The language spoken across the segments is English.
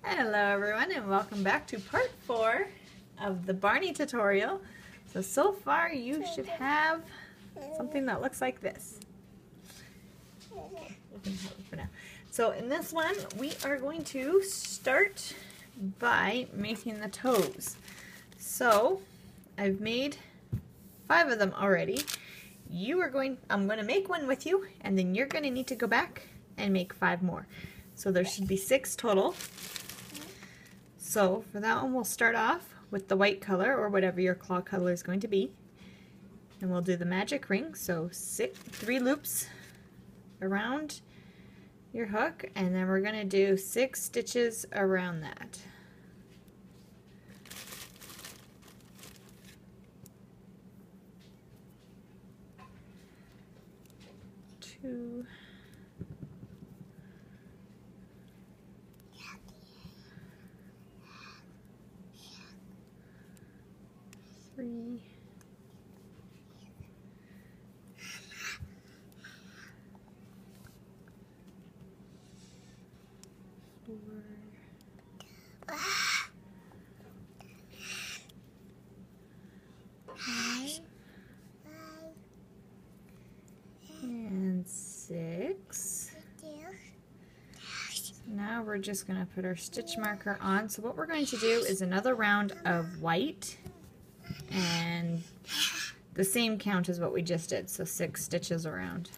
Hello everyone, and welcome back to part 4 of the Barney tutorial. So far you should have something that looks like this. For now. So in this one we are going to start by making the toes. So I've made 5 of them already. I'm going to make one with you, and then you're going to need to go back and make 5 more. So there should be 6 total. So for that one we'll start off with the white color, or whatever your claw color is going to be. And we'll do the magic ring. So 3 loops around your hook, and then we're going to do 6 stitches around that. 2, 3, 4, and 6. So now we're just going to put our stitch marker on. So what we're going to do is another round of white, and the same count as what we just did, so 6 stitches around.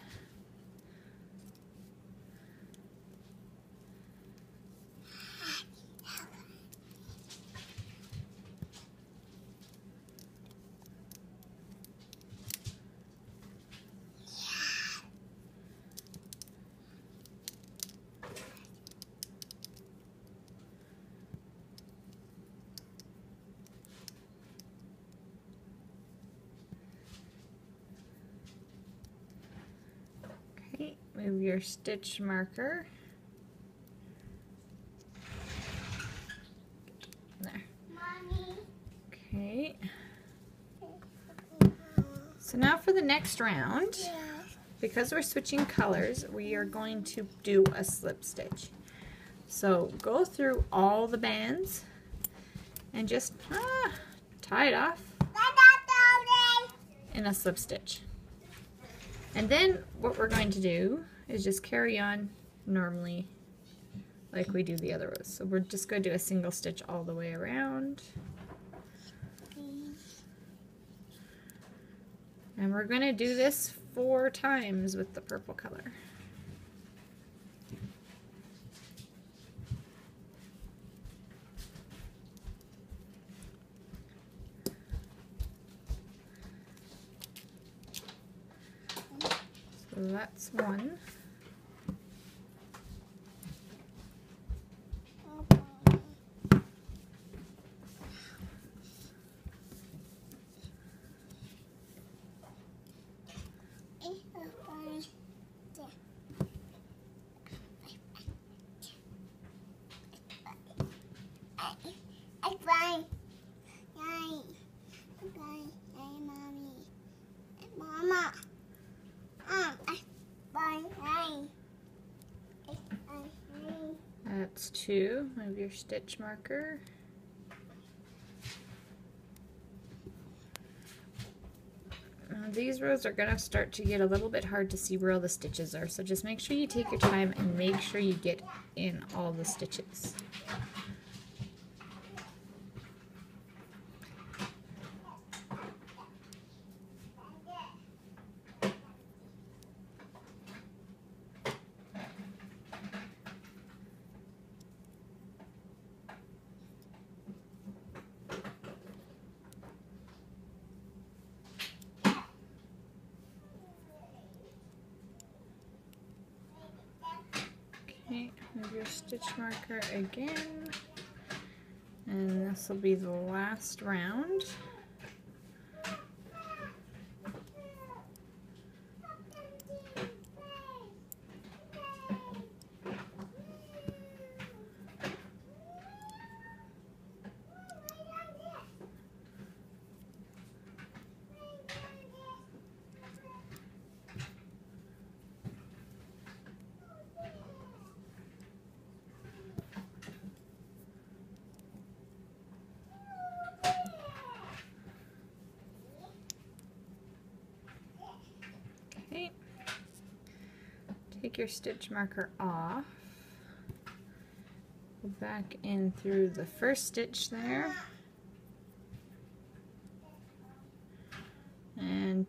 Move your stitch marker. There. Okay. So now for the next round, because we're switching colors, we are going to do a slip stitch. So go through all the bands and just tie it off in a slip stitch. And then what we're going to do is just carry on normally like we do the other rows. So we're just going to do a single stitch all the way around. And we're going to do this 4 times with the purple color. So that's 1. That's 2. Move your stitch marker. These rows are going to start to get a little bit hard to see where all the stitches are, so just make sure you take your time and make sure you get in all the stitches. Okay, move your stitch marker again, and this will be the last round. take your stitch marker off, go back in through the first stitch there, and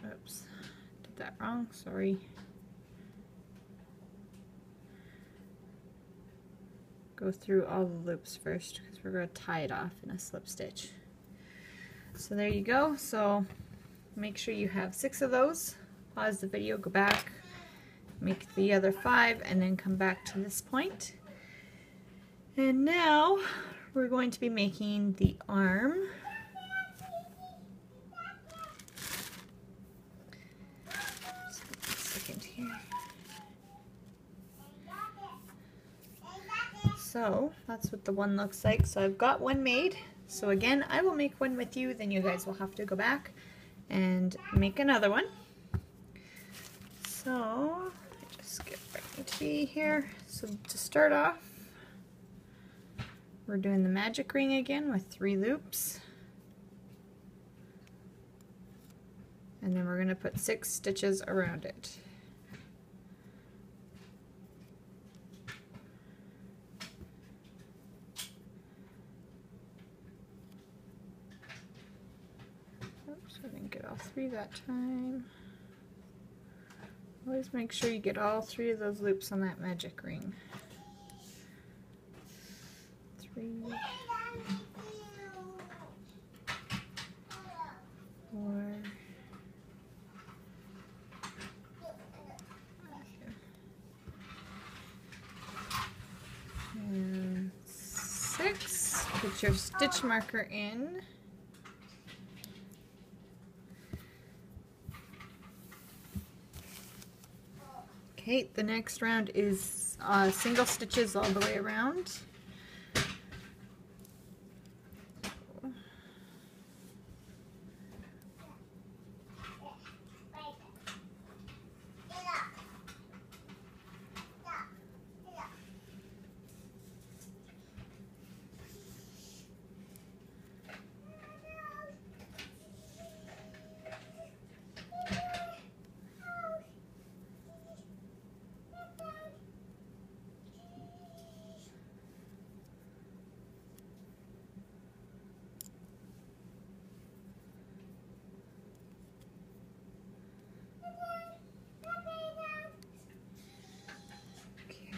oops, did that wrong, sorry. Go through all the loops first because we're going to tie it off in a slip stitch. So there you go. So make sure you have 6 of those. Pause the video, go back, make the other 5, and then come back to this point. And now we're going to be making the arm. Just a second here. So that's what the one looks like. So I've got one made. So again, I will make one with you, then you guys will have to go back and make another one. So just get right to be here. So to start off, we're doing the magic ring again with 3 loops. And then we're going to put 6 stitches around it. Oops, I didn't get all 3 that time. Always make sure you get all 3 of those loops on that magic ring. 3, 4, and 6. Put your stitch marker in. Okay, the next round is single stitches all the way around.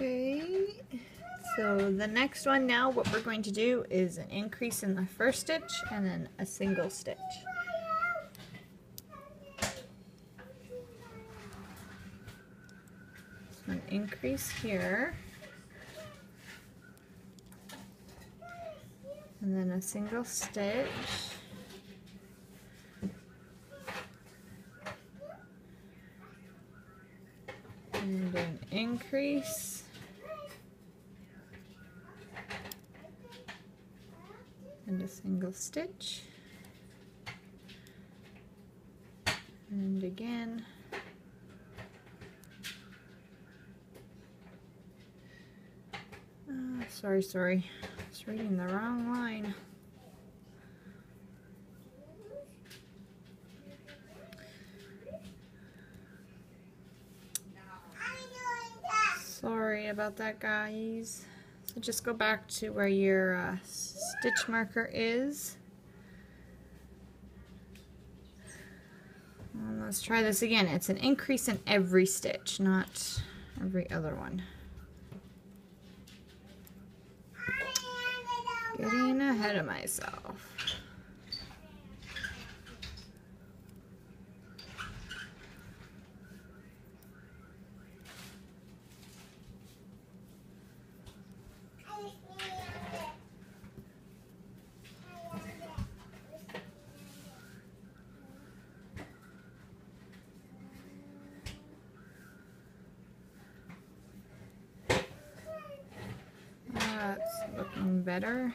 Okay, so the next one now, what we're going to do is an increase in the first stitch and then a single stitch. So an increase here, and then a single stitch. And an increase, and a single stitch, and again, sorry, I was reading the wrong line. Sorry about that, guys. So just go back to where your stitch marker is. And let's try this again. It's an increase in every stitch, not every other one. Getting ahead of myself. That's looking better.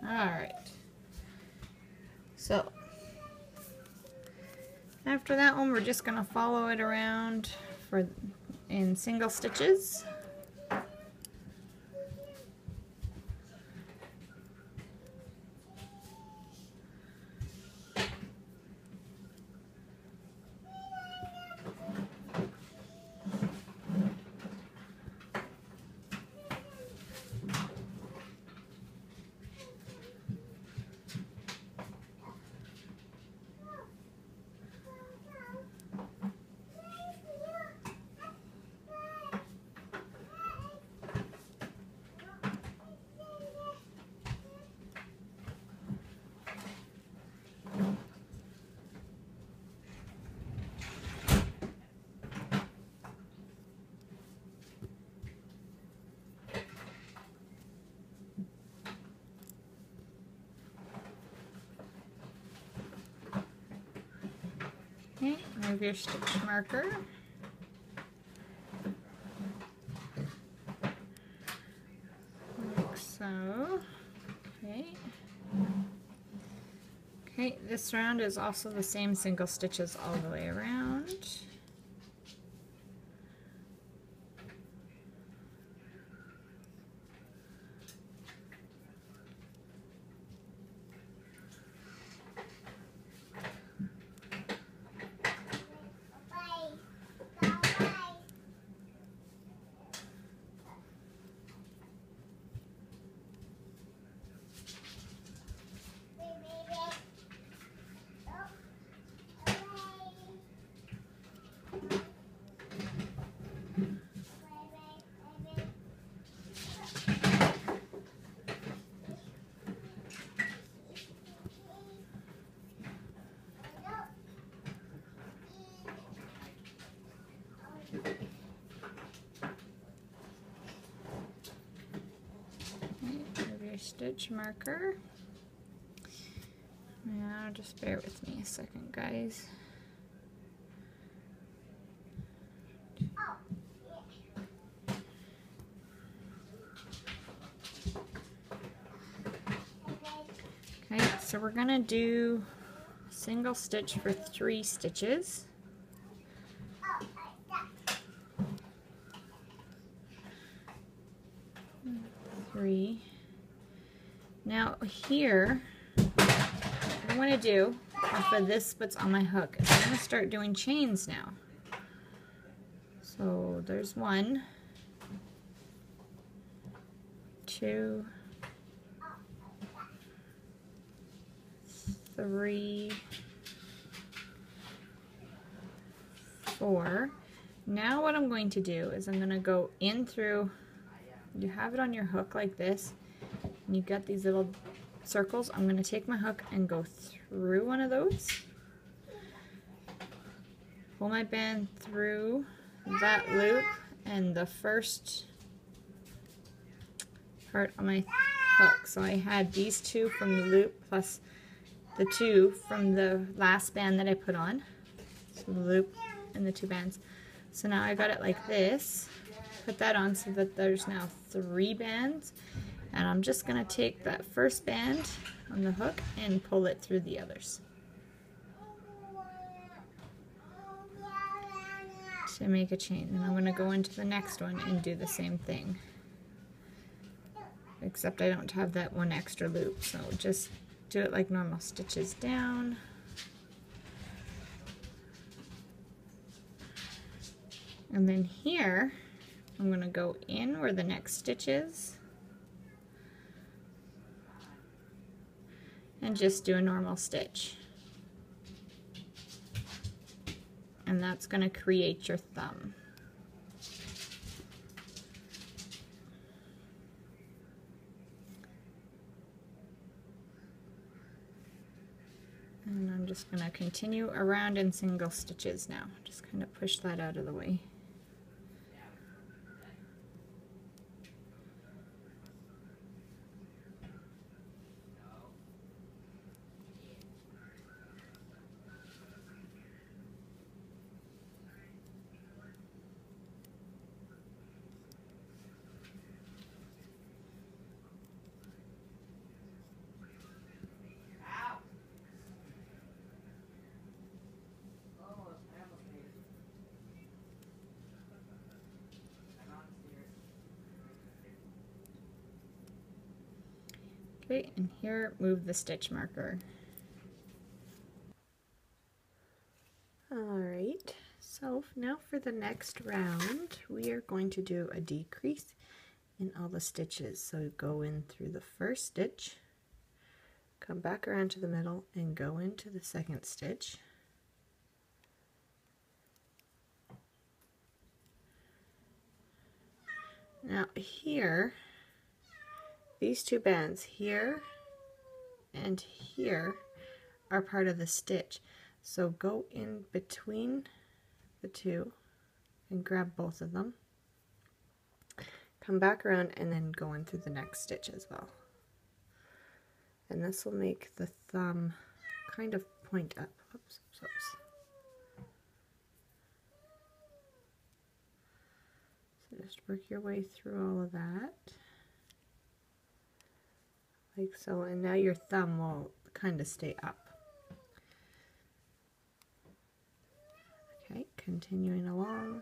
Alright. So, after that one, we're just going to follow it around in single stitches. Okay, move your stitch marker. Like so. Okay. Okay, this round is also the same single stitches all the way around. Stitch marker. Now just bear with me a second, guys. Okay, so we're gonna do a single stitch for 3 stitches. Three. Now here, what I want to do off of this what's on my hook is I'm going to start doing chains now. So there's 1, 2, 3, 4. Now what I'm going to do is I'm going to go in through, you have it on your hook like this, and you've got these little circles. I'm going to take my hook and go through one of those, pull my band through that loop and the first part of my hook. So I had these 2 from the loop plus the 2 from the last band that I put on. So the loop and the 2 bands. So now I got it like this. Put that on so that there's now 3 bands. And I'm just going to take that first band on the hook and pull it through the others to make a chain. And I'm going to go into the next one and do the same thing. Except I don't have that 1 extra loop, so just do it like normal. Stitches down. And then here, I'm going to go in where the next stitch is. And just do a normal stitch. And that's going to create your thumb. And I'm just going to continue around in single stitches now. Just kind of push that out of the way. Okay, and here, move the stitch marker. Alright, so now for the next round, we are going to do a decrease in all the stitches. So go in through the first stitch, come back around to the middle, and go into the second stitch. Now here, these two bands here and here are part of the stitch. So go in between the two and grab both of them. Come back around and then go in through the next stitch as well. And this will make the thumb kind of point up. Oops, oops, oops. So just work your way through all of that. Like so, and now your thumb will kind of stay up. Okay, continuing along.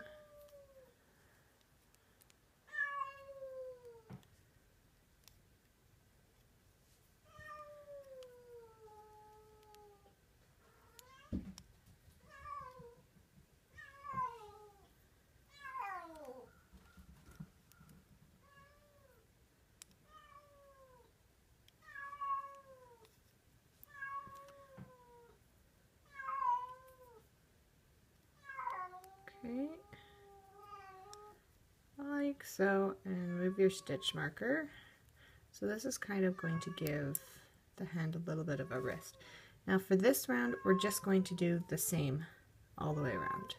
Okay, like so, and move your stitch marker. So this is kind of going to give the hand a little bit of a wrist. Now for this round, we're just going to do the same all the way around.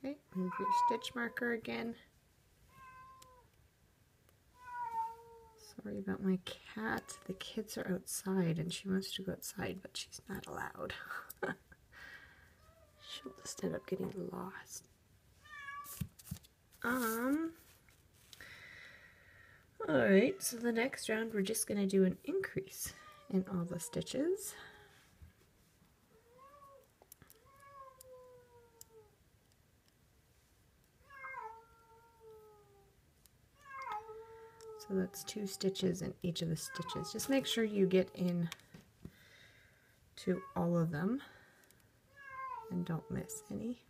Okay, move your stitch marker again. Sorry about my cat. The kids are outside and she wants to go outside, but she's not allowed. She'll just end up getting lost. Alright, so the next round we're just going to do an increase in all the stitches. So that's 2 stitches in each of the stitches. Just make sure you get in to all of them and don't miss any.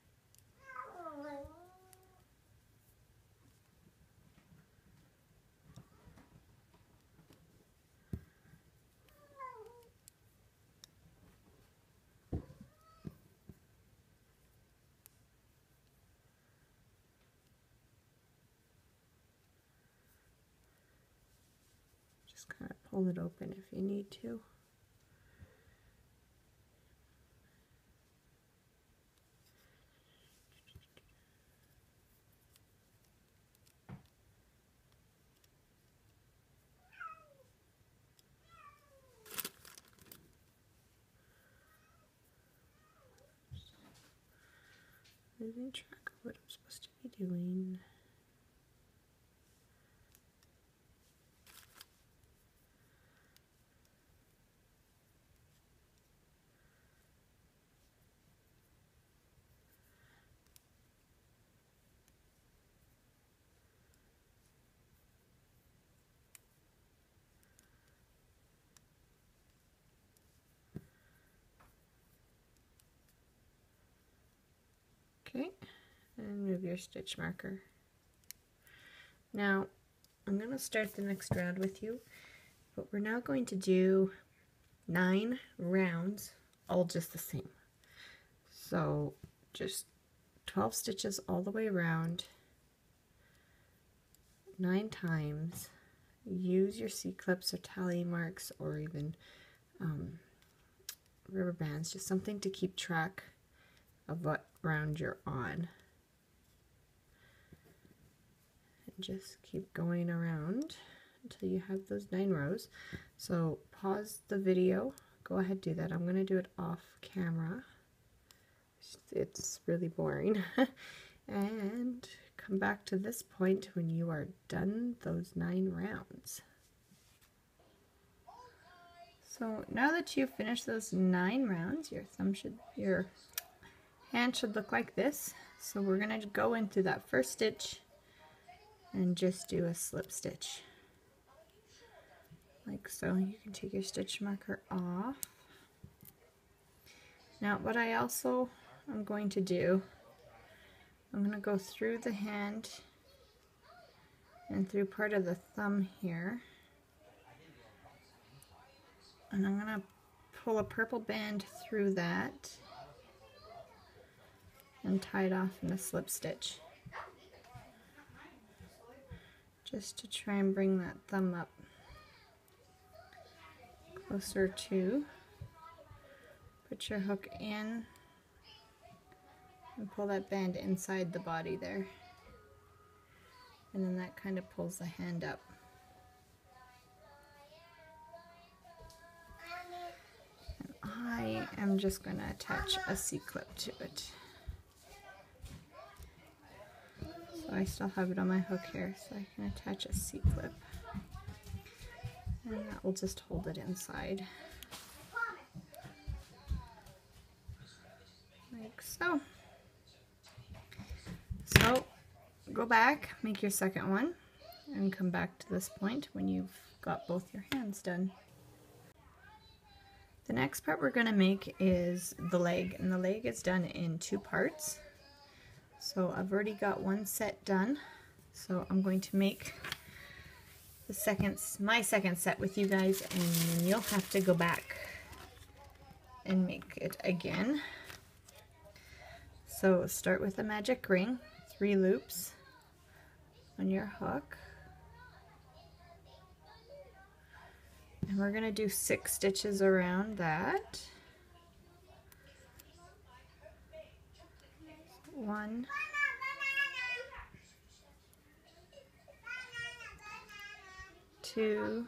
Just kind of pull it open if you need to. Losing track of what I'm supposed to be doing. Okay, and move your stitch marker. Now, I'm going to start the next round with you, but we're now going to do 9 rounds, all just the same. So, just 12 stitches all the way around, 9 times. Use your C-clips or tally marks or even rubber bands, just something to keep track of what round you're on. And just keep going around until you have those 9 rows. So pause the video, go ahead, do that. I'm going to do it off camera. It's really boring. And come back to this point when you are done those 9 rounds. So now that you've finished those 9 rounds, your hand should look like this. So we're going to go in through that first stitch and just do a slip stitch. Like so. You can take your stitch marker off. Now what I also am going to do, I'm going to go through the hand and through part of the thumb here. And I'm going to pull a purple band through that and tie it off in a slip stitch. Just to try and bring that thumb up closer to. Put your hook in and pull that band inside the body there. And then that kind of pulls the hand up. And I am just going to attach a C-clip to it. So I still have it on my hook here, so I can attach a C-clip. And that will just hold it inside. Like so. So go back, make your second one, and come back to this point when you've got both your hands done. The next part we're going to make is the leg, and the leg is done in 2 parts. So I've already got one set done, so I'm going to make my second set with you guys, and then you'll have to go back and make it again. So start with a magic ring, 3 loops on your hook, and we're going to do 6 stitches around that. 1, 2,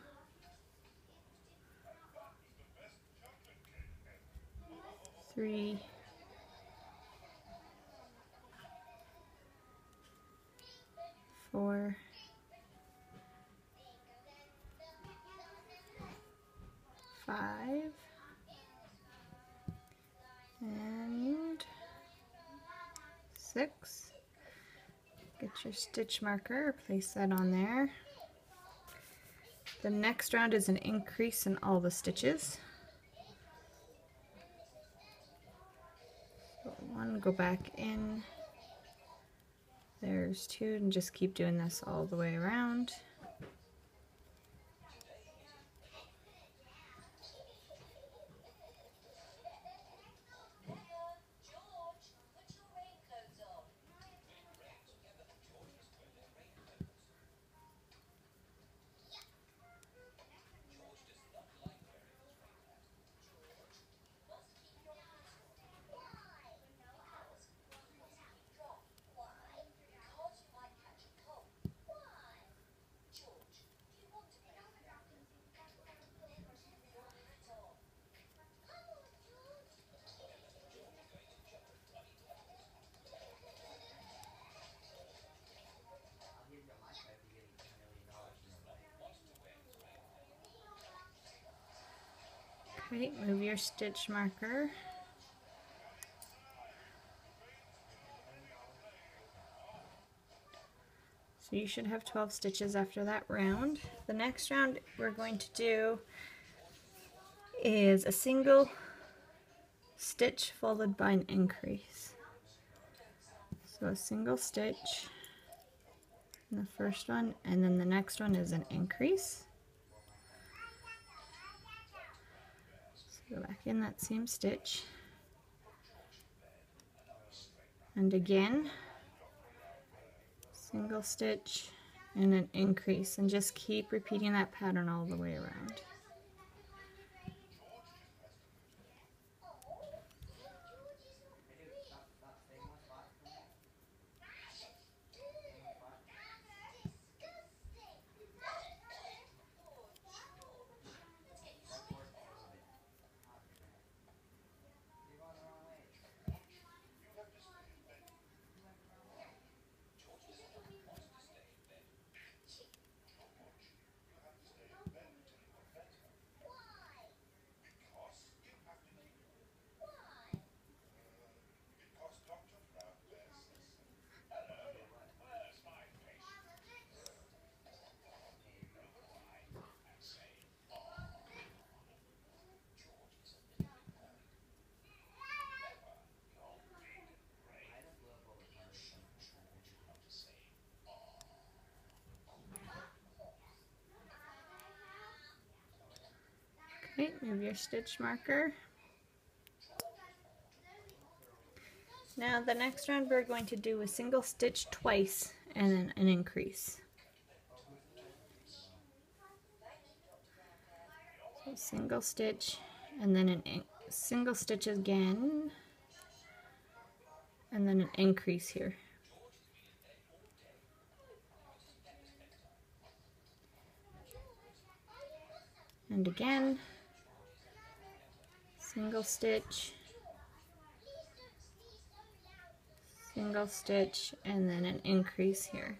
3, 4, 5, and 6. Get your stitch marker, place that on there. The next round is an increase in all the stitches. So 1, go back in. There's 2, and just keep doing this all the way around. Okay, move your stitch marker. So you should have 12 stitches after that round. The next round we're going to do is a single stitch followed by an increase. So a single stitch in the first one, and then the next one is an increase. So go back in that same stitch, and again single stitch and an increase, and just keep repeating that pattern all the way around. Okay, move your stitch marker. Now the next round we're going to do a single stitch twice and then an increase. So single stitch and then single stitch again and then an increase here. And again, single stitch, single stitch, and then an increase here.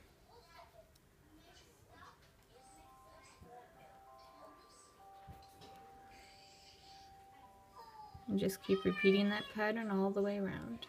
And just keep repeating that pattern all the way around.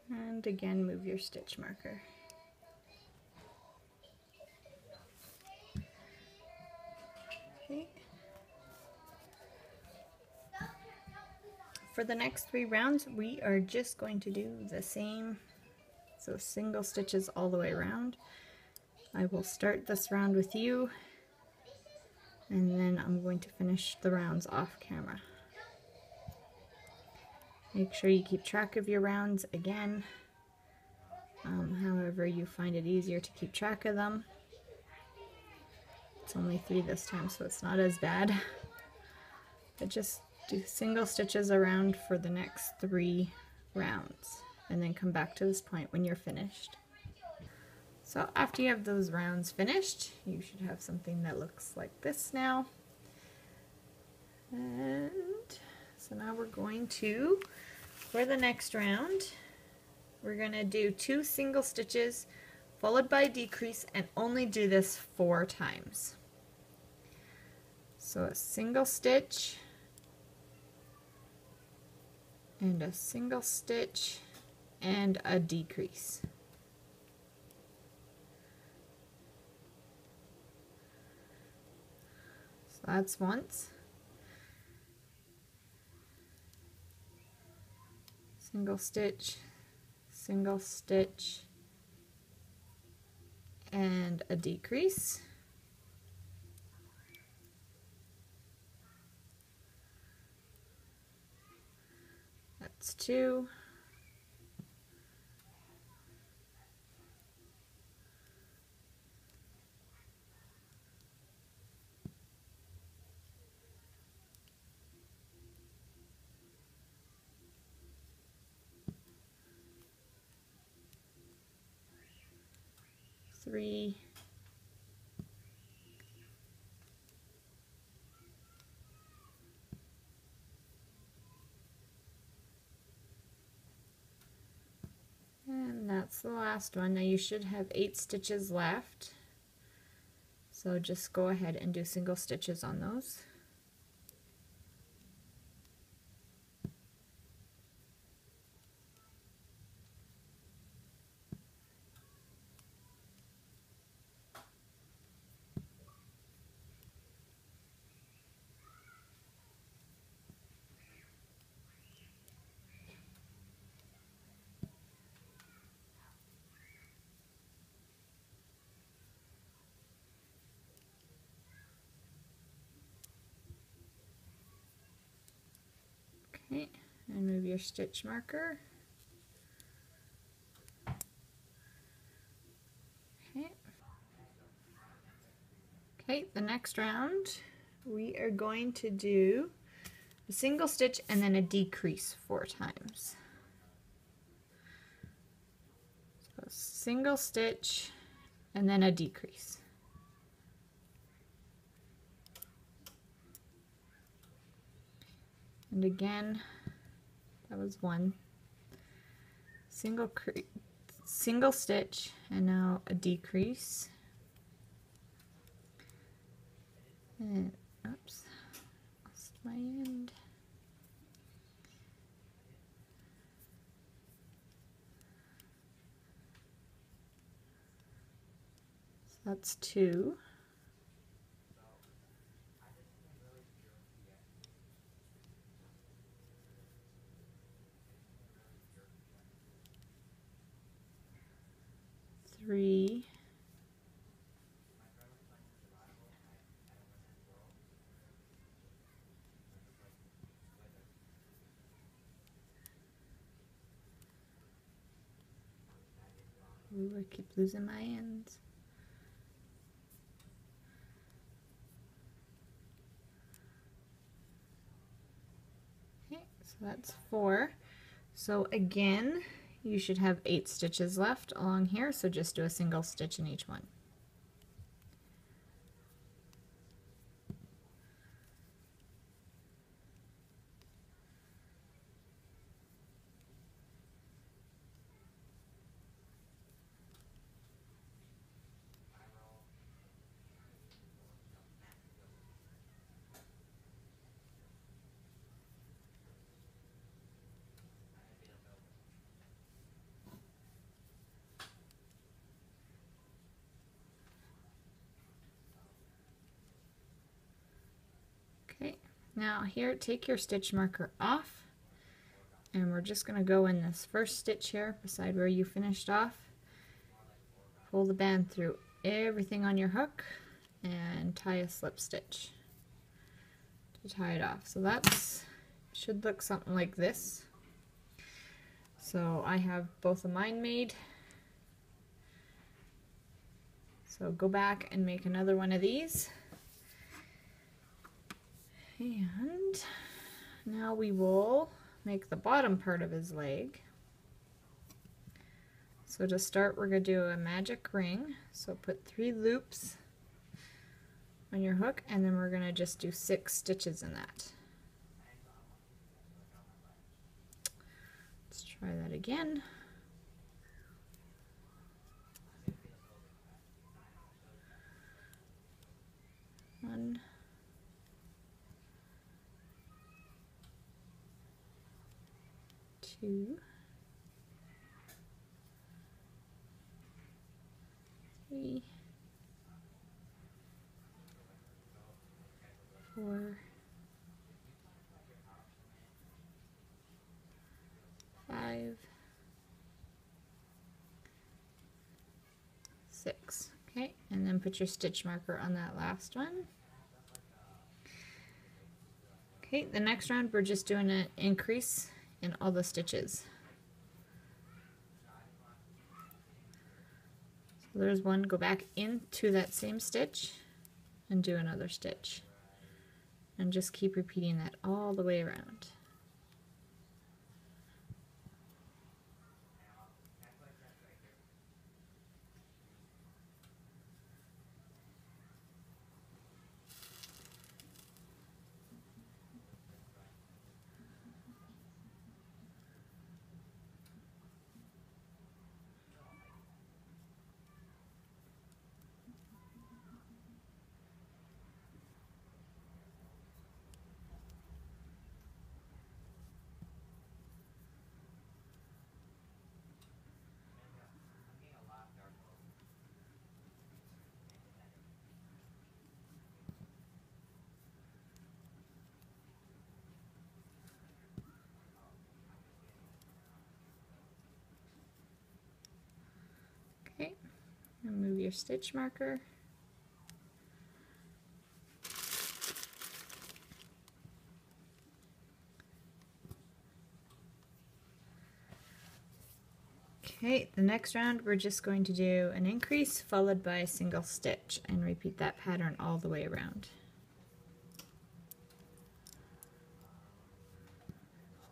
And again, move your stitch marker. Okay. For the next 3 rounds, we are just going to do the same, so single stitches all the way around. I will start this round with you, and then I'm going to finish the rounds off camera. Make sure you keep track of your rounds again, however you find it easier to keep track of them. It's only 3 this time, so it's not as bad. But just do single stitches around for the next 3 rounds, and then come back to this point when you're finished. So after you have those rounds finished, you should have something that looks like this now. And so now we're going to, for the next round, we're going to do 2 single stitches followed by a decrease, and only do this 4 times. So a single stitch and a single stitch and a decrease. So that's once. Single stitch, single stitch, and a decrease. That's 2. Three. And that's the last one. Now you should have 8 stitches left. So just go ahead and do single stitches on those. Okay, and move your stitch marker. Okay. Okay, the next round we are going to do a single stitch and then a decrease 4 times. So single stitch and then a decrease. And again, that was 1 single stitch and now a decrease. And oops, lost my end. So that's 2. Three. Ooh, I keep losing my ends. Okay, so that's 4. So again, you should have 8 stitches left along here, so just do a single stitch in each one. Okay, now here, take your stitch marker off, and we're just going to go in this first stitch here beside where you finished off. Pull the band through everything on your hook and tie a slip stitch to tie it off. So that's should look something like this. So I have both of mine made. So go back and make another one of these. And now we will make the bottom part of his leg. So to start, we're going to do a magic ring. So put 3 loops on your hook, and then we're going to just do 6 stitches in that. Let's try that again. One, 2, 3, 4, 5, 6. Okay, and then put your stitch marker on that last one. Okay, the next round we're just doing an increase in all the stitches. So there's one, go back into that same stitch and do another stitch. And just keep repeating that all the way around. Okay, remove your stitch marker. Okay, the next round we're just going to do an increase followed by a single stitch and repeat that pattern all the way around.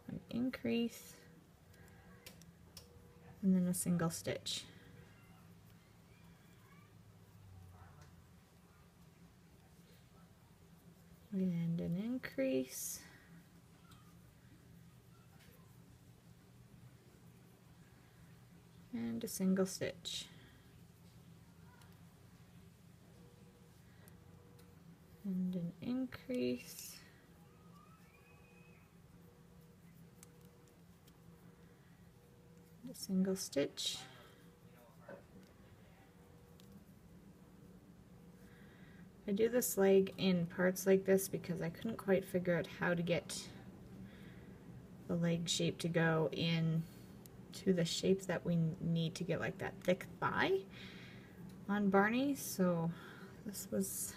An increase and then a single stitch. And an increase. And a single stitch. And an increase. And a single stitch. I do this leg in parts like this because I couldn't quite figure out how to get the leg shape to go in to the shape that we need to get like that thick thigh on Barney, so this was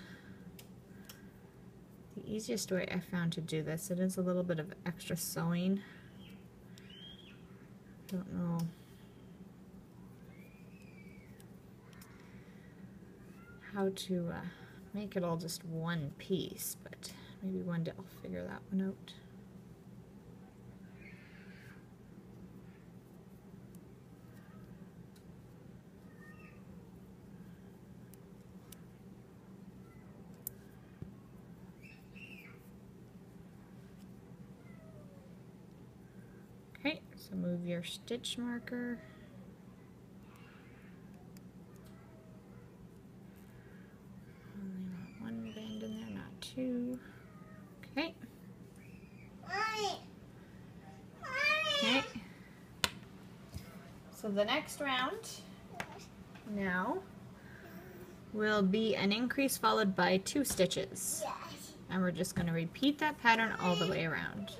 the easiest way I found to do this. It is a little bit of extra sewing. I don't know how to make it all just one piece, but maybe one day I'll figure that one out. Okay, so move your stitch marker. Only want one bend in there, not two. Okay. Okay. So the next round now will be an increase followed by 2 stitches. And we're just going to repeat that pattern all the way around.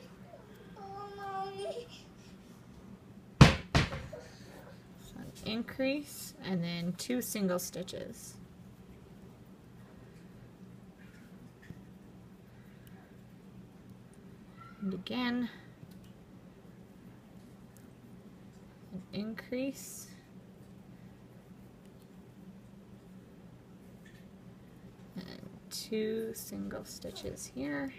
So an increase and then 2 single stitches. And again, an increase and 2 single stitches here.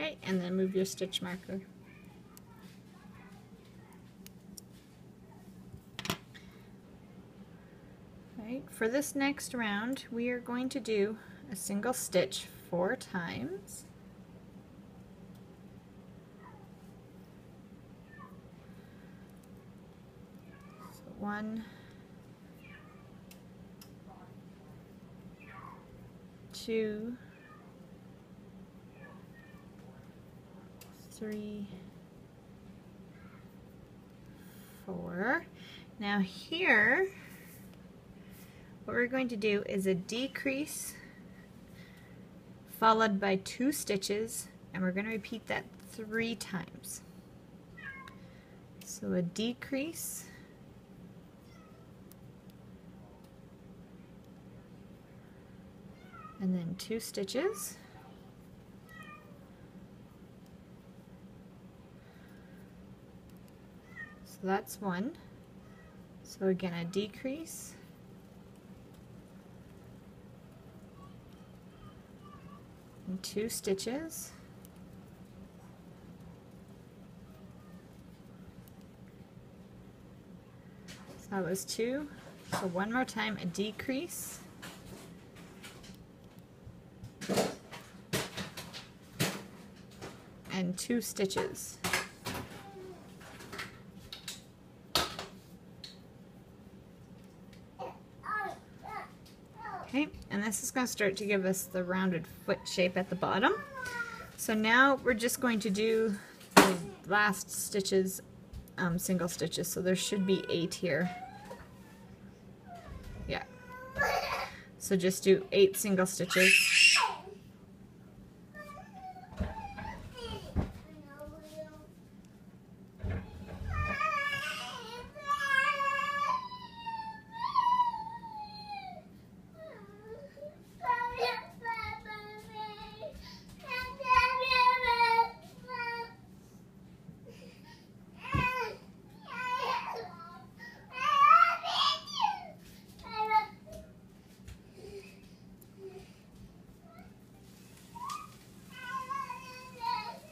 Okay, and then move your stitch marker. Right, for this next round, we are going to do a single stitch 4 times. So 1, 2, 3, 4. Now here, what we're going to do is a decrease followed by 2 stitches, and we're going to repeat that 3 times. So a decrease, and then 2 stitches, so that's 1, So again, a decrease, and 2 stitches, so that was 2. So one more time, a decrease, and 2 stitches. Okay, and this is going to start to give us the rounded foot shape at the bottom. So now we're just going to do the last stitches, single stitches. So there should be 8 here. Yeah. So just do 8 single stitches.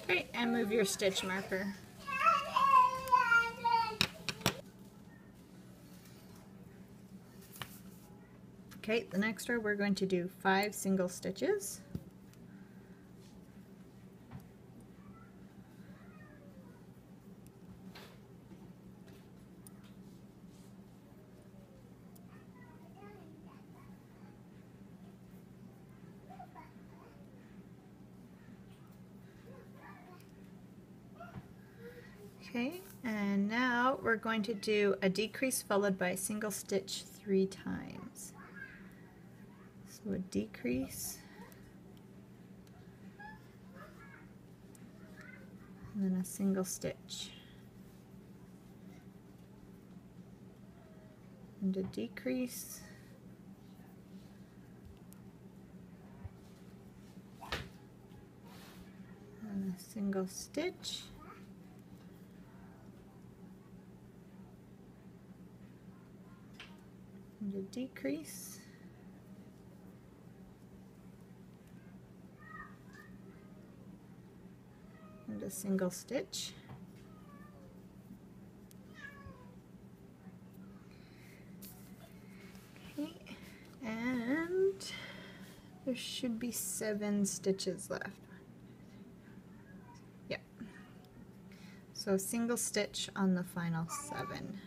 Great, and move your stitch marker. Okay, the next row we're going to do 5 single stitches. Okay, and now we're going to do a decrease followed by a single stitch 3 times. So a decrease, and then a single stitch, and a decrease, and a single stitch, and a decrease, and a single stitch. Okay, and there should be 7 stitches left. Yep. So single stitch on the final 7.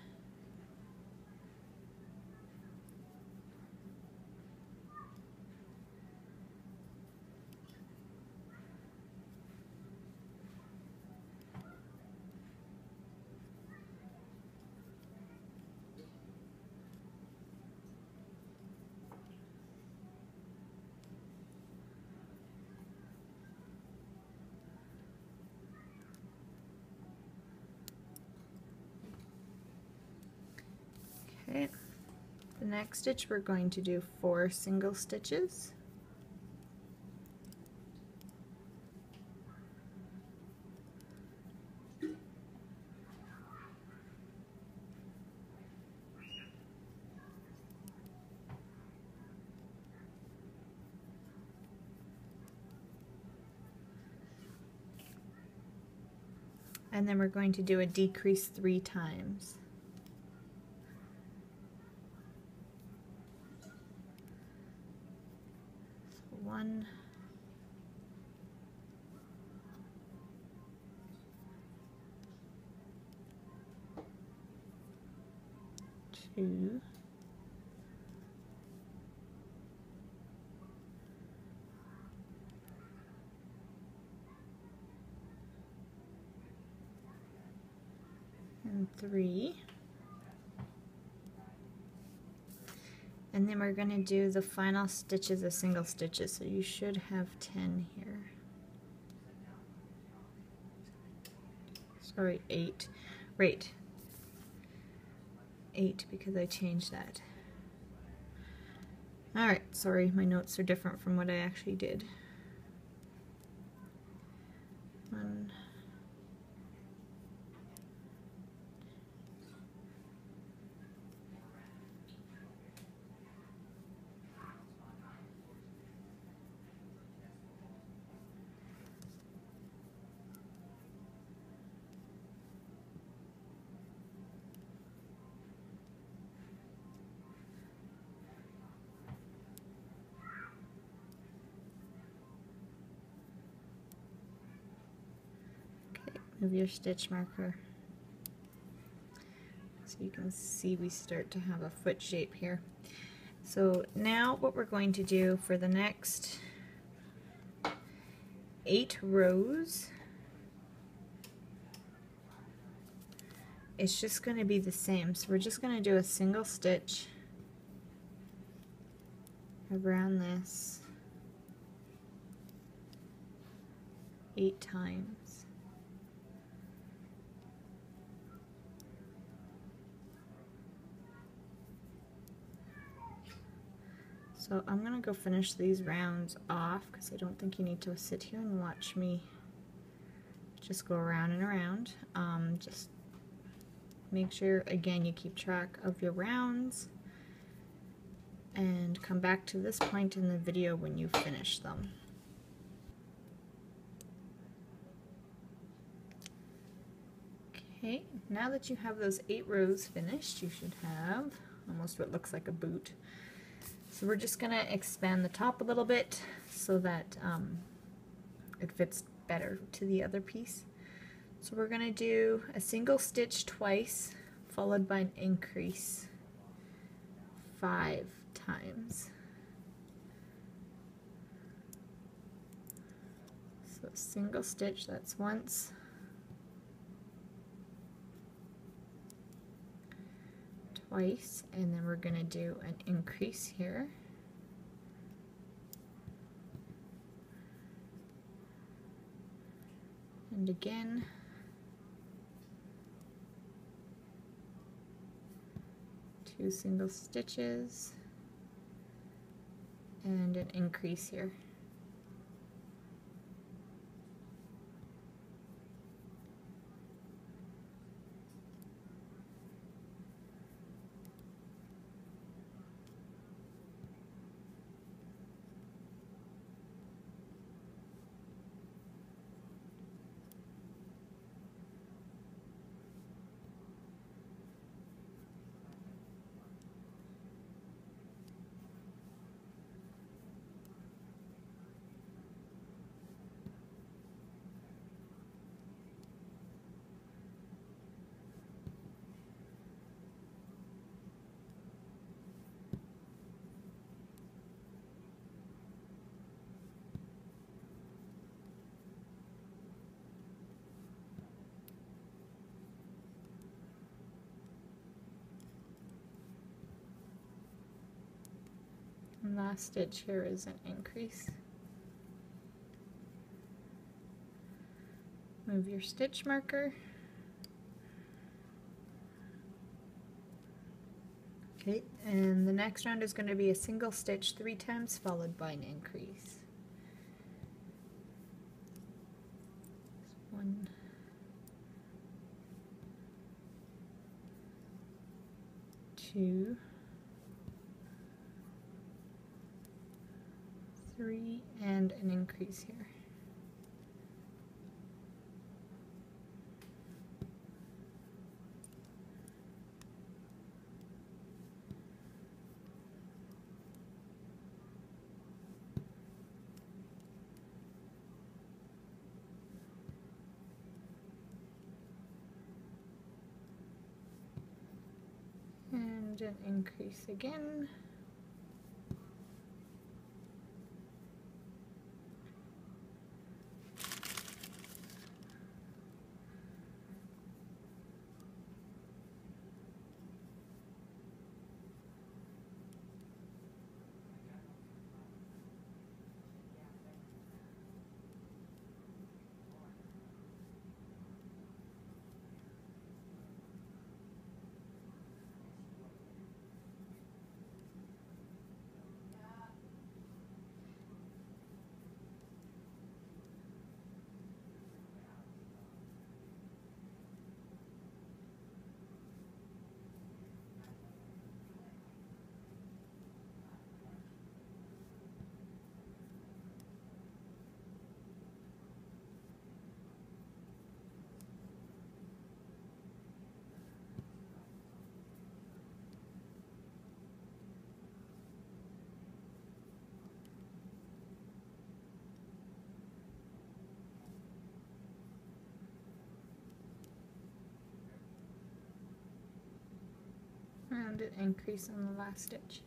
Okay, the next stitch we're going to do 4 single stitches. And then we're going to do a decrease 3 times. So 1, 2, 3, and then we're going to do the final stitches of single stitches, so you should have 10 here. Sorry, 8. Right. 8 because I changed that. Alright, sorry, my notes are different from what I actually did. 1, 2, Move your stitch marker. So you can see we start to have a foot shape here. So now what we're going to do for the next 8 rows, it's just going to be the same. So we're just going to do a single stitch around this 8 times. So I'm going to go finish these rounds off because I don't think you need to sit here and watch me just go around and around. Just make sure, again, you keep track of your rounds and come back to this point in the video when you finish them. Okay, now that you have those 8 rows finished, you should have almost what looks like a boot. So we're just going to expand the top a little bit so that it fits better to the other piece. So we're going to do a single stitch twice followed by an increase 5 times. So single stitch, that's once, twice, and then we're going to do an increase here. And again, two single stitches and an increase here. And last stitch here is an increase. Move your stitch marker. Okay, and the next round is going to be a single stitch 3 times followed by an increase. 1, 2, 3, and an increase here. And an increase again. Would it increase on the last stitch?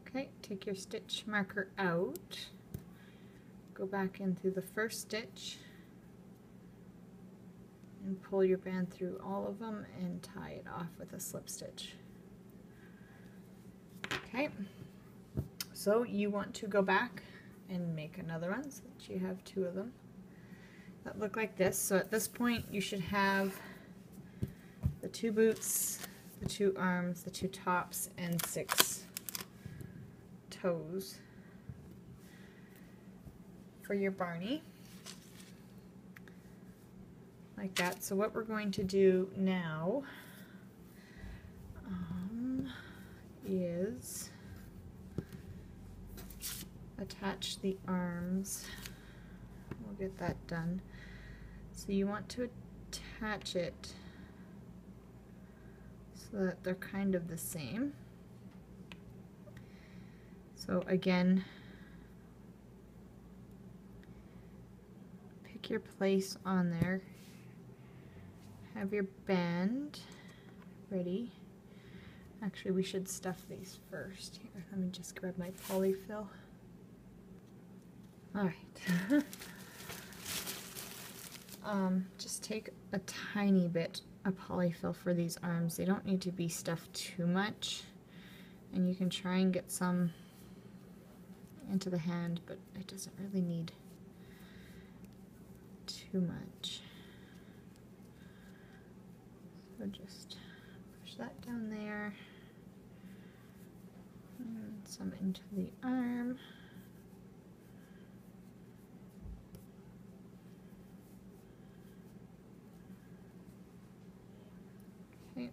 Okay, take your stitch marker out, go back in through the first stitch, and pull your band through all of them and tie it off with a slip stitch. Okay, so you want to go back and make another one so that you have 2 of them that look like this. So at this point you should have the 2 boots, the 2 arms, the 2 tops, and 6 toes for your Barney, like that. So what we're going to do now is attach the arms. We'll get that done. So you want to attach it so that they're kind of the same. So again, pick your place on there, have your band ready. Actually, we should stuff these first. Here, let me just grab my polyfill. Alright. Just take a tiny bit of polyfill for these arms. They don't need to be stuffed too much, and you can try and get some into the hand, but it doesn't really need too much. So just push that down there, and some into the arm. Okay.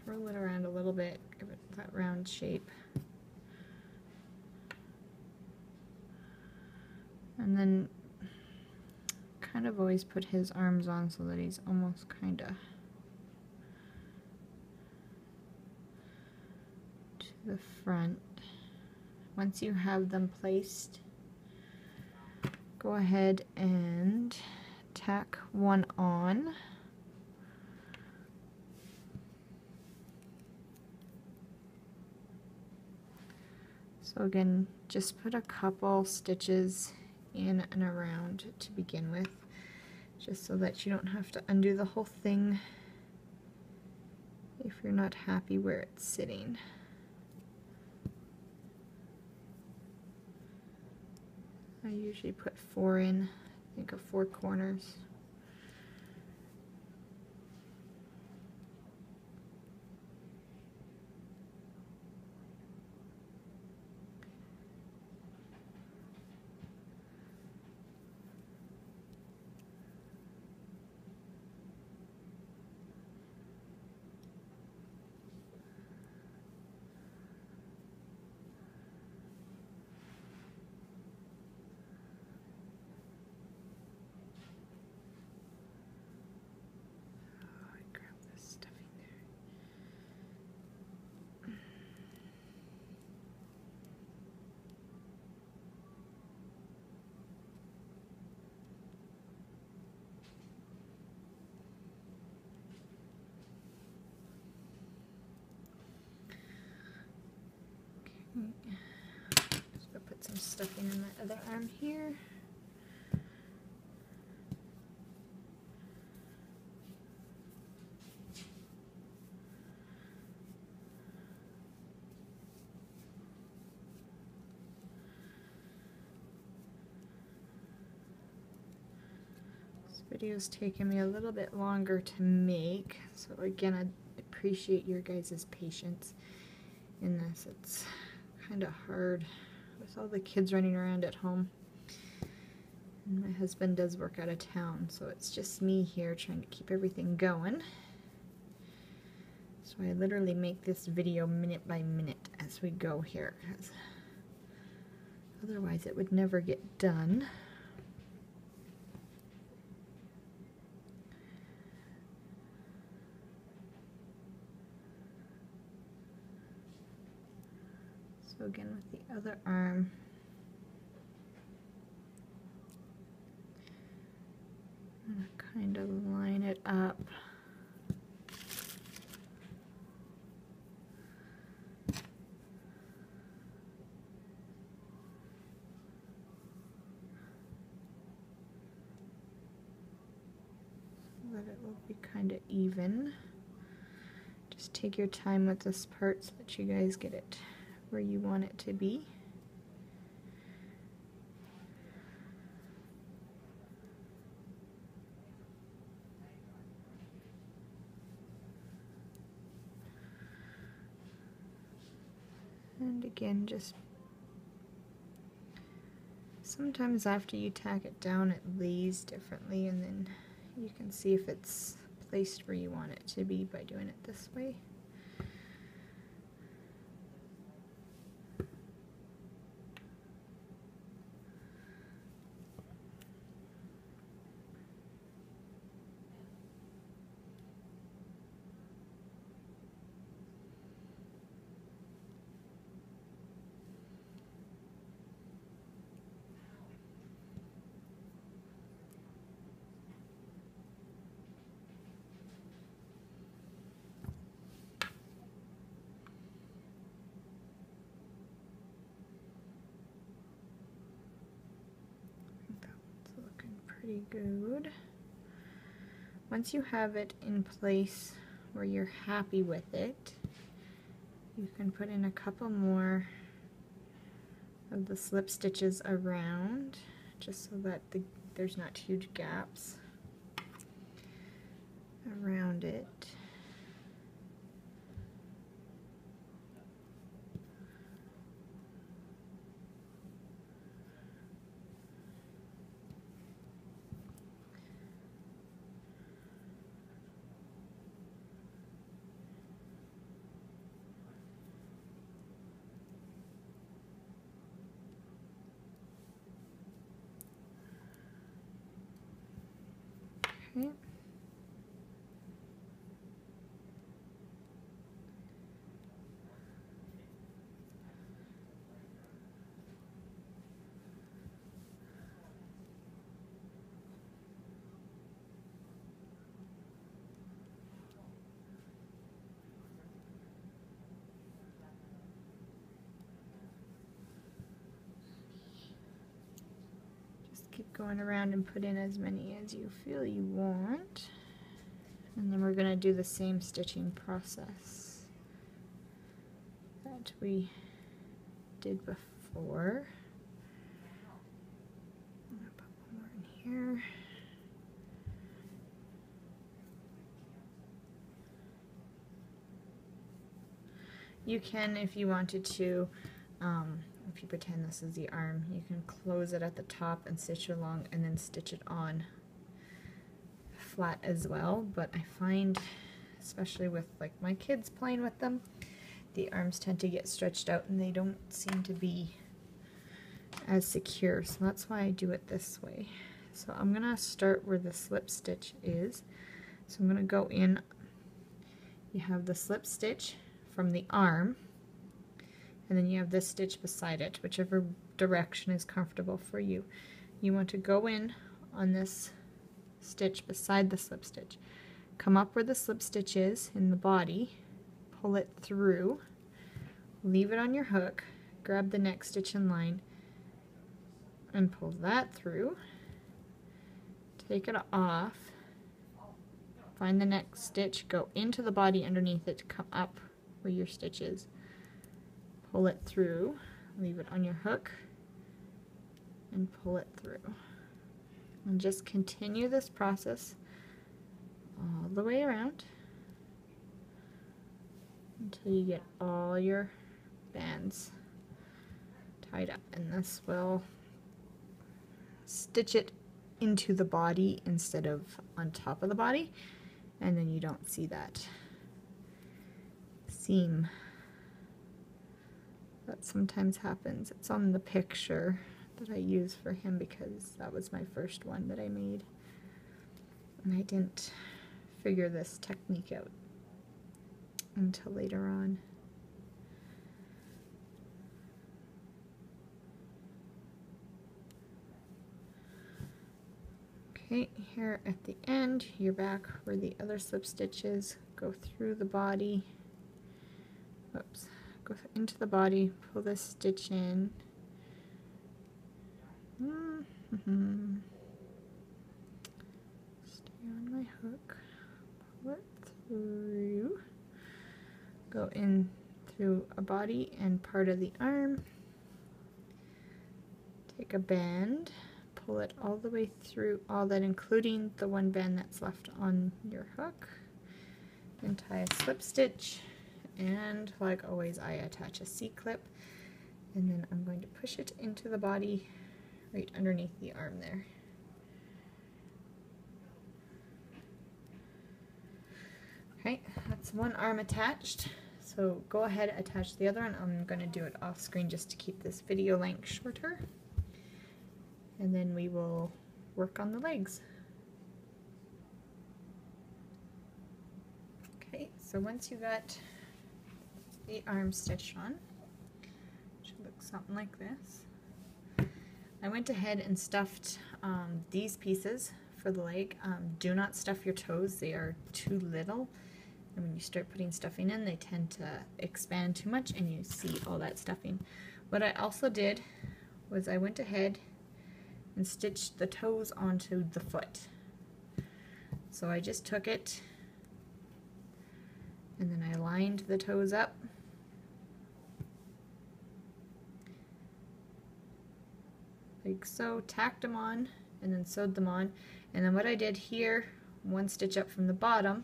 Roll it around a little bit, give it that round shape. And then kind of always put his arms on so that he's almost kind of to the front. Once you have them placed, go ahead and tack one on. So again, just put a couple stitches in and around to begin with, just so that you don't have to undo the whole thing if you're not happy where it's sitting. I usually put 4 in, think of 4 corners. Just gonna put some stuffing in my other arm here. This video's taken me a little bit longer to make, so again, I appreciate your guys' patience in this. It's kind of hard with all the kids running around at home, and my husband does work out of town, so it's just me here trying to keep everything going. So I literally make this video minute by minute as we go here, because otherwise it would never get done. So again, with the other arm, Kind of line it up. So that it will be kind of even. Just take your time with this part so that you guys get it where you want it to be. And again, just sometimes after you tack it down it lays differently, and then you can see if it's placed where you want it to be by doing it this way. Pretty good. Once you have it in place where you're happy with it, you can put in a couple more of the slip stitches around, just so that there's not huge gaps around it. Okay. Keep going around and put in as many as you feel you want. And then we're going to do the same stitching process that we did before. I'm going to put one more in here. You can, if you wanted to, if you pretend this is the arm, you can close it at the top and stitch it along and then stitch it on flat as well. But I find, especially with like my kids playing with them, the arms tend to get stretched out and they don't seem to be as secure. So that's why I do it this way. So I'm gonna start where the slip stitch is. So I'm gonna go in, you have the slip stitch from the arm, and then you have this stitch beside it, whichever direction is comfortable for you. You want to go in on this stitch beside the slip stitch. Come up where the slip stitch is in the body, pull it through, leave it on your hook, grab the next stitch in line, and pull that through. Take it off, find the next stitch, go into the body underneath it, come up where your stitch is. Pull it through, leave it on your hook, and pull it through. And just continue this process all the way around until you get all your bands tied up. And this will stitch it into the body instead of on top of the body, and then you don't see that seam that sometimes happens. It's on the picture that I use for him because that was my first one that I made, and I didn't figure this technique out until later on. Okay, here at the end, you're back where the other slip stitches go through the body. Oops, go into the body, pull this stitch in. Stay on my hook, pull it through, go in through a body and part of the arm, take a band, pull it all the way through all that, including the one band that's left on your hook, then tie a slip stitch, and like always I attach a C-clip, and then I'm going to push it into the body right underneath the arm there. Okay, that's one arm attached, so go ahead, attach the other one. I'm going to do it off screen just to keep this video length shorter, and then we will work on the legs. Okay, so once you got the arm stitched on, it should look something like this. I went ahead and stuffed these pieces for the leg. Do not stuff your toes, they are too little. And when you start putting stuffing in, they tend to expand too much and you see all that stuffing. What I also did was I went ahead and stitched the toes onto the foot. So I just took it and then I lined the toes up. Like so, tacked them on and then sewed them on. And then what I did here, one stitch up from the bottom,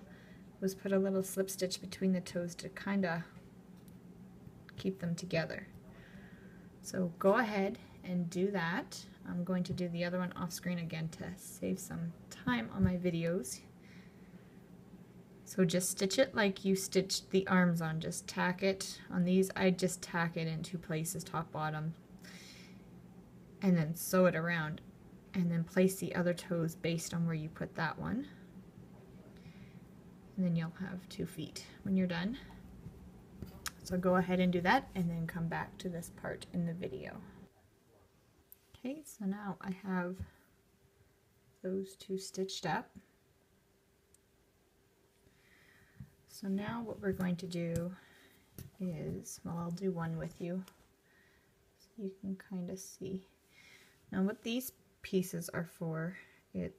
was put a little slip stitch between the toes to kind of keep them together. So go ahead and do that. I'm going to do the other one off screen again to save some time on my videos. So just stitch it like you stitched the arms on, just tack it. On these I just tack it in two places, top, bottom, and then sew it around, and then place the other toes based on where you put that one. And then you'll have 2 feet when you're done. So go ahead and do that and then come back to this part in the video. Okay, so now I have those 2 stitched up. So now what we're going to do is, well, I'll do one with you so you can kind of see. Now what these pieces are for, you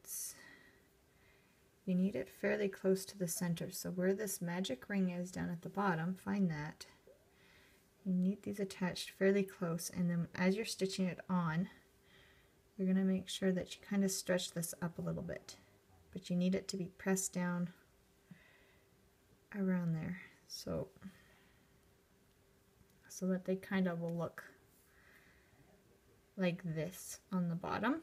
need it fairly close to the center. So where this magic ring is down at the bottom, find that. You need these attached fairly close, and then as you're stitching it on, you're going to make sure that you kind of stretch this up a little bit. But you need it to be pressed down around there. So that they kind of will look like this on the bottom.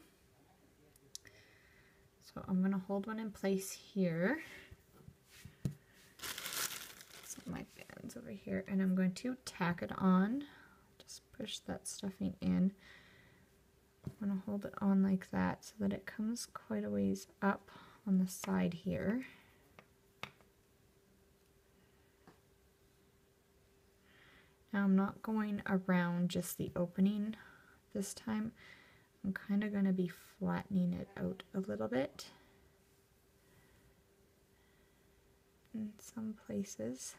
So I'm going to hold one in place here. Set my bands over here, and I'm going to tack it on. Just push that stuffing in. I'm going to hold it on like that so that it comes quite a ways up on the side here. Now I'm not going around just the opening this time. I'm kind of going to be flattening it out a little bit in some places.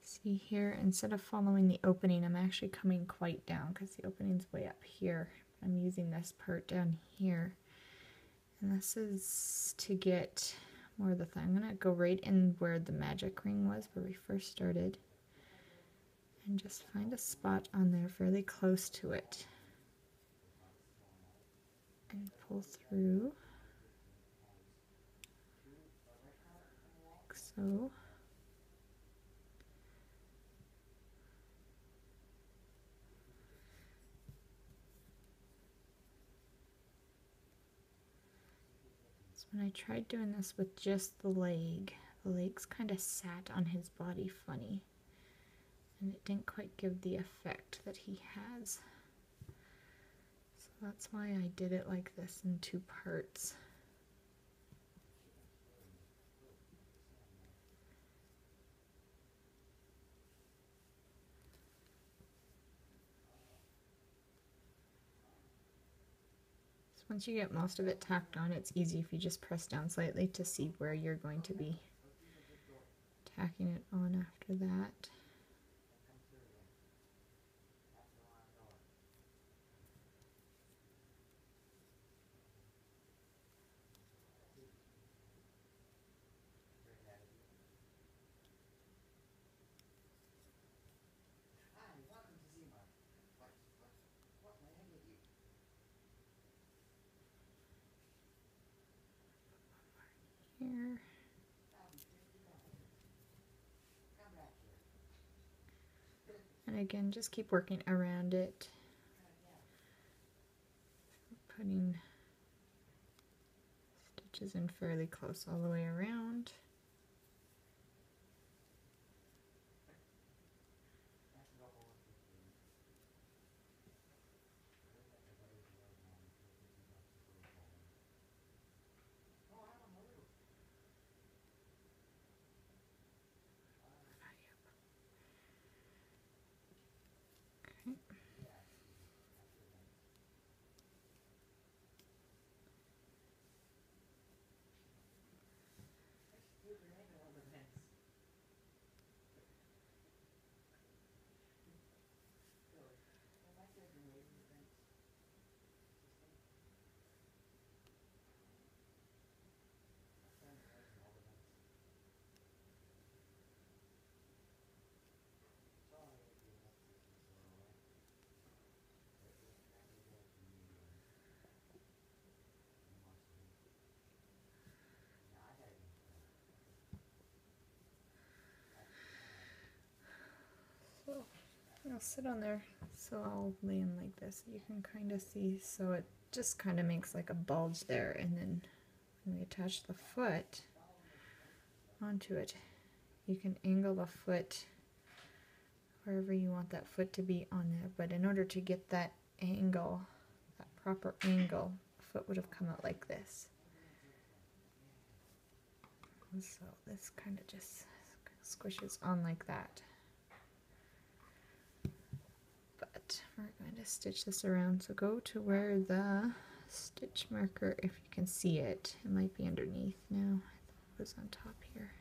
See here, instead of following the opening, I'm actually coming quite down because the opening's way up here. I'm using this part down here. And this is to get more of the thing. I'm going to go right in where the magic ring was, where we first started, and just find a spot on there fairly close to it and pull through like so. When I tried doing this with just the legs kind of sat on his body funny, and it didn't quite give the effect that he has. So that's why I did it like this in 2 parts. Once you get most of it tacked on, it's easy if you just press down slightly to see where you're going to be tacking it on after that. Here. And again, just keep working around it, putting stitches in fairly close all the way around. So I'll sit on there, so I'll lay them like this. You can kind of see, so it just kind of makes like a bulge there, and then when we attach the foot onto it, you can angle the foot wherever you want that foot to be on there. But in order to get that angle, that proper angle, the foot would have come out like this. And so this kind of just squishes on like that. But we're going to stitch this around. So go to where the stitch marker, if you can see it, it might be underneath now. I thought it was on top here.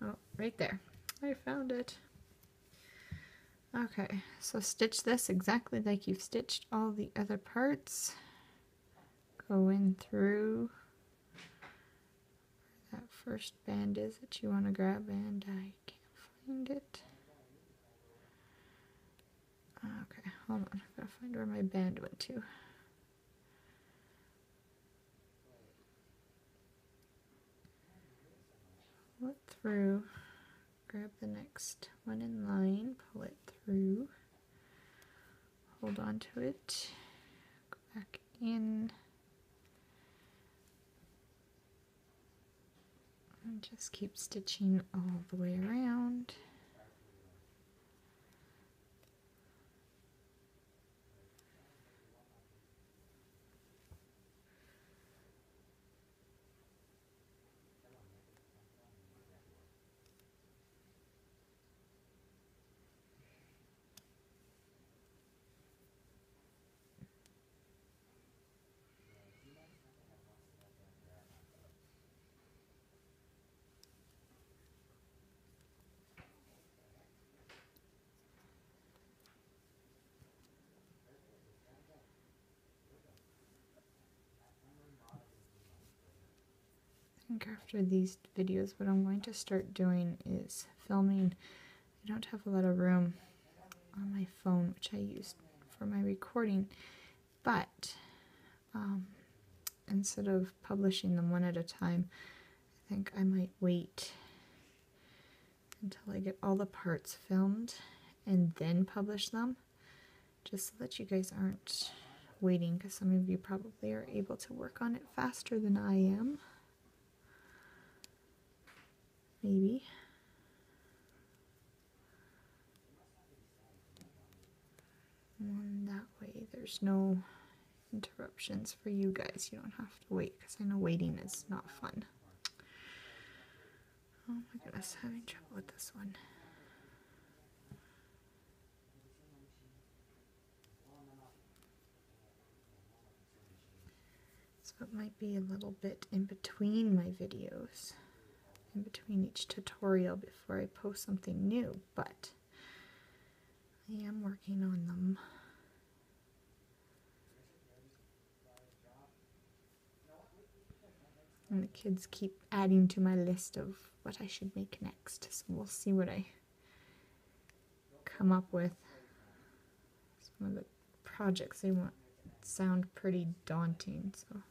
Oh, right there. I found it. Okay, so stitch this exactly like you've stitched all the other parts. Go in through where that first band is that you want to grab, and I can't find it. Okay, hold on. I've got to find where my band went to. Pull it through. Grab the next one in line, pull it through, hold on to it, go back in, and just keep stitching all the way around. I think after these videos, what I'm going to start doing is filming. I don't have a lot of room on my phone, which I used for my recording, but instead of publishing them one at a time, I think I might wait until I get all the parts filmed and then publish them, just so that you guys aren't waiting, because some of you probably are able to work on it faster than I am. Maybe. And that way there's no interruptions for you guys. You don't have to wait, because I know waiting is not fun. Oh my goodness, having trouble with this one. So it might be a little bit in between my videos, in between each tutorial before I post something new, but I am working on them. And the kids keep adding to my list of what I should make next, so we'll see what I come up with. Some of the projects they want sound pretty daunting, so.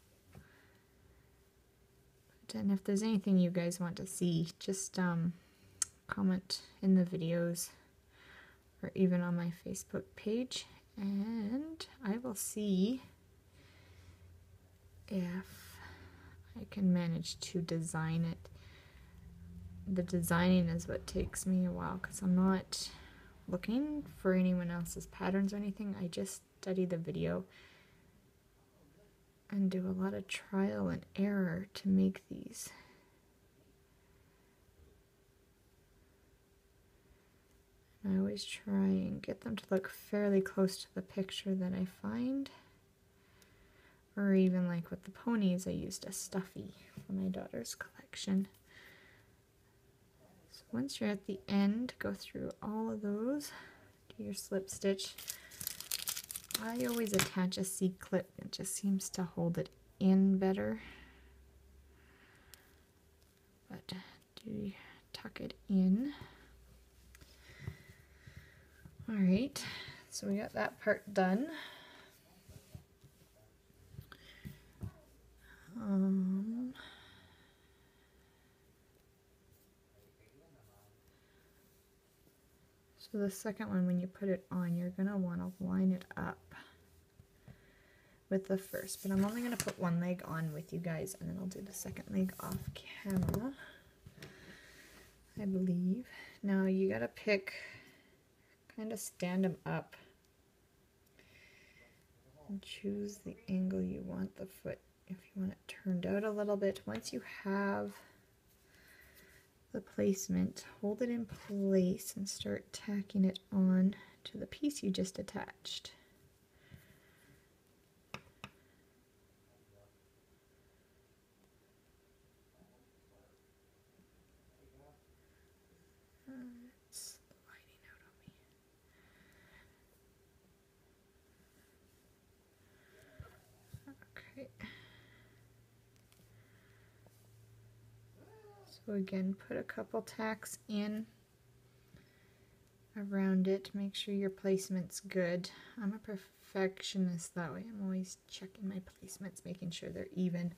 And if there's anything you guys want to see, just comment in the videos or even on my Facebook page, and I will see if I can manage to design it. The designing is what takes me a while because I'm not looking for anyone else's patterns or anything. I just study the video and do a lot of trial and error to make these. I always try and get them to look fairly close to the picture that I find. Or even like with the ponies, I used a stuffy for my daughter's collection. So once you're at the end, go through all of those, do your slip stitch. I always attach a C-clip, it just seems to hold it in better. But do tuck it in. Alright, so we got that part done. So the second one, when you put it on, you're going to want to line it up with the first. But I'm only going to put one leg on with you guys, and then I'll do the second leg off camera, I believe. Now you got to pick, kind of stand them up, and choose the angle you want the foot, if you want it turned out a little bit. Once you have the placement, hold it in place and start tacking it on to the piece you just attached. It's lighting out on me. Okay. So again, put a couple tacks in around it. Make sure your placement's good. I'm a perfectionist that way. I'm always checking my placements, making sure they're even.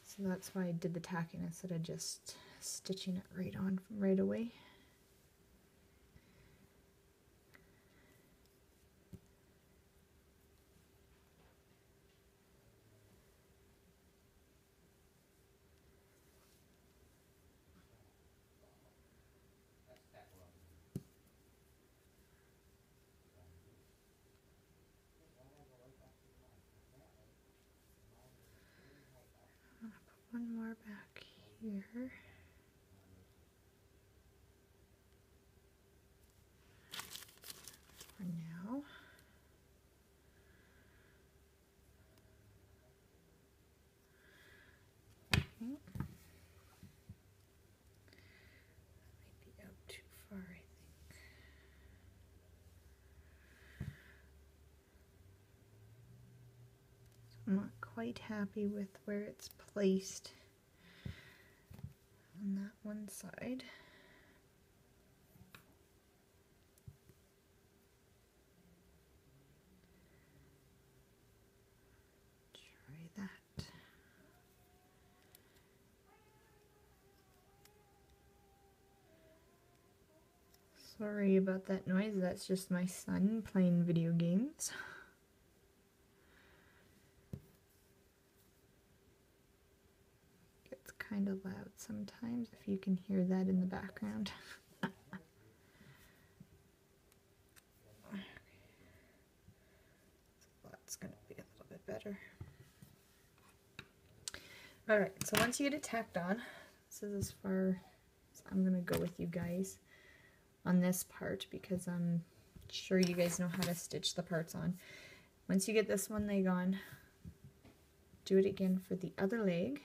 So that's why I did the tacking instead of just stitching it right on right away. One more back here. For now. Okay. Might be out too far, I think. So I'm not quite happy with where it's placed on that one side. Try that. Sorry about that noise, that's just my son playing video games. Gets kind of loud sometimes, if you can hear that in the background. So that's going to be a little bit better. Alright, so once you get it tacked on, this is as far as I'm going to go with you guys on this part, because I'm sure you guys know how to stitch the parts on. Once you get this one leg on, do it again for the other leg.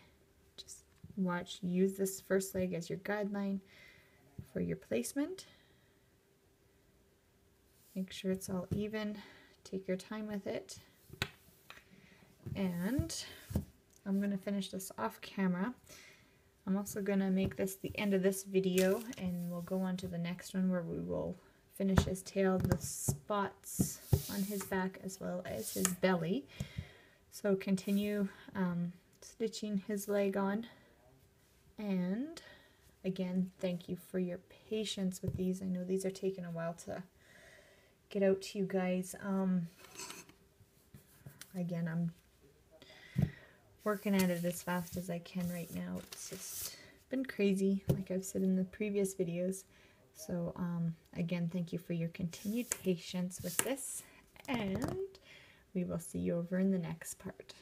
Just watch, use this first leg as your guideline for your placement. Make sure it's all even. Take your time with it. And I'm going to finish this off camera. I'm also going to make this the end of this video, and we'll go on to the next one where we will finish his tail, the spots on his back as well as his belly. So continue stitching his leg on. And again, thank you for your patience with these. I know these are taking a while to get out to you guys. Again, I'm working at it as fast as I can right now. It's just been crazy, like I've said in the previous videos. So again, thank you for your continued patience with this, and we will see you over in the next part.